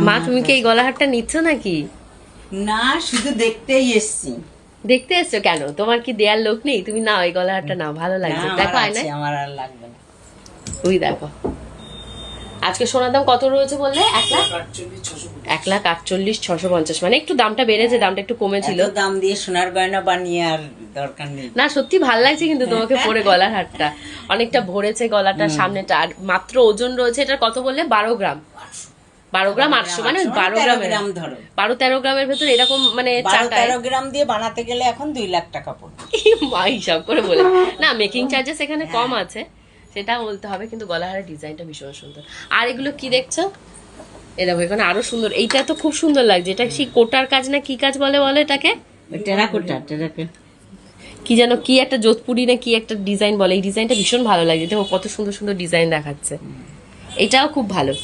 মা তুমি কি এই গলাহারটা নিচ্ছ নাকি? না, শুধু দেখতেই এসছি। দেখতে এসছো কেন? তোমার কি দেয়ার লোক নেই? তুমি নাও এই গলাহারটা নাও, ভালো লাগছে। দেখো আয়না, আমার আর লাগবে না। ওই দেখো আজকে সোনার দাম কত রয়েছে বললে? 1,48,650। মানে একটু দামটা বেড়েছে, দামটা একটু কমেছিল। দাম দিয়ে সোনার গয়না বানিয়ে আর দরকার নেই। না সত্যি ভালো লাগছে কিন্তু তোমাকে পরে গলার হারটা অনেকটা ভরেছে গলাটা, সামনেটা। আর মাত্র ওজন রয়েছে এটা কত বললে? 12 গ্রাম। 12 গ্রাম 800, মানে 12 গ্রাম ধরো, 12-13 গ্রামের ভেতর এরকম মানে 13 গ্রাম দিয়ে বানাতে গেলে এখন 2 লাখ টাকা পড়বে। মা হিসাব করে বলে না, মেকিং চার্জেস এখানে কম আছে সেটা বলতে হবে, কিন্তু গলাহারের ডিজাইনটা ভীষণ সুন্দর। আর এগুলো কি দেখছো? এরকম এখানে আরো সুন্দর, এইটা তো খুব সুন্দর লাগছে। এটা সেই কোটার কাজ না কি কাজ বলে এটাকে? টেরাকোটা কি যেন, কি একটা যোধপুরি না কি একটা ডিজাইন বলে, এই ডিজাইনটা ভীষণ ভালো লাগছে। দেখো কত সুন্দর সুন্দর ডিজাইন দেখাচ্ছে, এটাও খুব ভালো।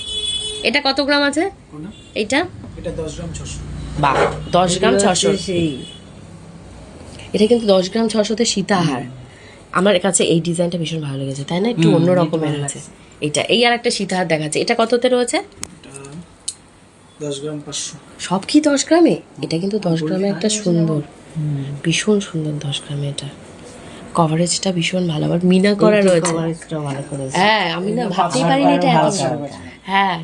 এটা কত গ্রাম আছে? এটা 10 গ্রাম 600। বাহ, 10 গ্রাম 600। এটা কিন্তু 10 গ্রাম 600-তে সীতাহার। আমার কাছে এই ডিজাইনটা ভীষণ ভালো লেগেছে, তাই না? একটু অন্য রকমের আছে এটা। এই আর একটা সীতাহার দেখাচ্ছে, এটা কততে রয়েছে? 10 গ্রাম 500। সব কি 10 গ্রামে? এটা কিন্তু 10 গ্রামে একটা সুন্দর, ভীষণ সুন্দর 10 গ্রামে। এটা কভারেজটা ভীষণ ভালো, আবার মিনা করা রয়েছে। হ্যাঁ, আমি না ভাবতেই পারিনি এটা এত। হ্যাঁ,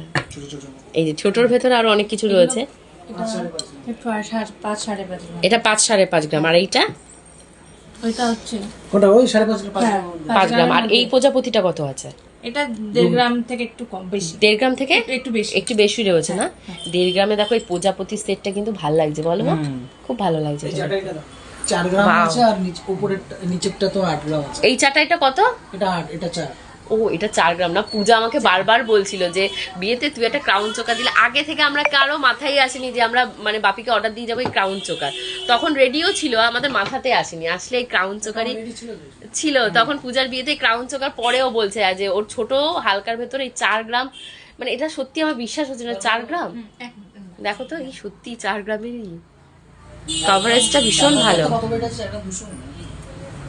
এই যে ছোটর ভেতরে আরো অনেক কিছু রয়েছে। এটা 5-5.5 গ্রাম। আর এইটা ওইটা হচ্ছে কোনটা? ওই 5.5 5 গ্রাম। আর এই প্রজাপতিটা কত আছে? এটা 1.5 গ্রাম থেকে একটু কম, বেশি 1.5 গ্রাম থেকে একটু বেশি রয়েছে না? 1.5 গ্রামে দেখো এই প্রজাপতি সেটটা কিন্তু ভালো লাগছে, বলো না? খুব ভালো লাগছে। এই চাটা এটা 4 গ্রাম আছে, আর উপরের নিচেরটা তো 8 গ্রাম আছে। এই চাটা এটা কত? এটা 8, এটা 4। ও, এটা 4 গ্রাম না? পূজা আমাকে বারবার বলছিল যে বিয়েতে তুই একটা ক্রাউন চোকার দিলে। আগে থেকে আমরা কারো মাথায় আসেনি যে আমরা মানে বাপিকে অর্ডার দিয়ে যাবো এই ক্রাউন চোকার। তখন রেডিও ছিল, আমাদের মাথাতে আসেনি। আসলে এই ক্রাউন চোকারই ছিল তখন পূজার বিয়েতে। ক্রাউন চোকার পরেও বলছে যে ওর ছোট হালকার ভেতরে এই 4 গ্রাম, মানে এটা সত্যি আমার বিশ্বাস হচ্ছে না 4 গ্রাম। দেখো তো, এই সত্যি 4 গ্রামেরই কভারেজটা ভীষণ ভালো।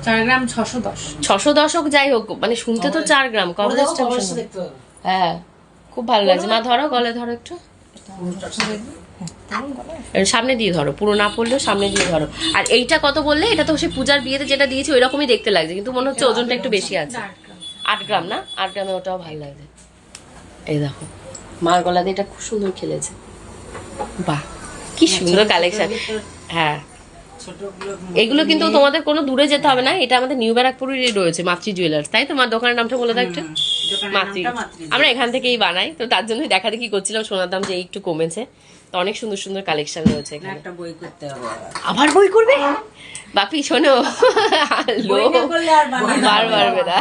4 গ্রাম 610। 610 হোক যাই হোক, মানে শুনতে তো 4 গ্রাম কভারেজটা ভীষণ। হ্যাঁ, খুব ভালো লাগছে। মা ধরো, গলে ধরো একটু, সামনে দিয়ে ধরো, পুরো না পড়লেও সামনে দিয়ে ধরো। আর এইটা কত বললে? এটা তো সে পূজার বিয়েতে যেটা দিয়েছে ওই রকমই দেখতে লাগছে, কিন্তু মনে হচ্ছে ওজনটা একটু বেশি আছে। 8 গ্রাম না? 8 গ্রামে ওটাও ভালো লাগছে। এই দেখো মার গলা দিয়ে এটা খুব সুন্দর খেলেছে। বাহ, কি সুন্দর কালেকশন। হ্যাঁ, এগুলো কিন্তু তোমাদের কোনো দূরে যেতে হবে না, এটা আমাদের নিউ ব্যারাকপুরেরই রয়েছে, মাতৃ জুয়েলার্স। তাই তো? মা দোকানের নামটা বলে দাও একটু। মাতৃ, আমরা এখান থেকেই বানাই, তো তার জন্যই দেখা দেখি করছিলাম। সোনার দাম যে একটু কমেছে, তো অনেক সুন্দর সুন্দর কালেকশন রয়েছে এখানে। একটা বই করতে হবে। আবার বই করবে বাপি? শোনো, লো, বার বাড়বে না।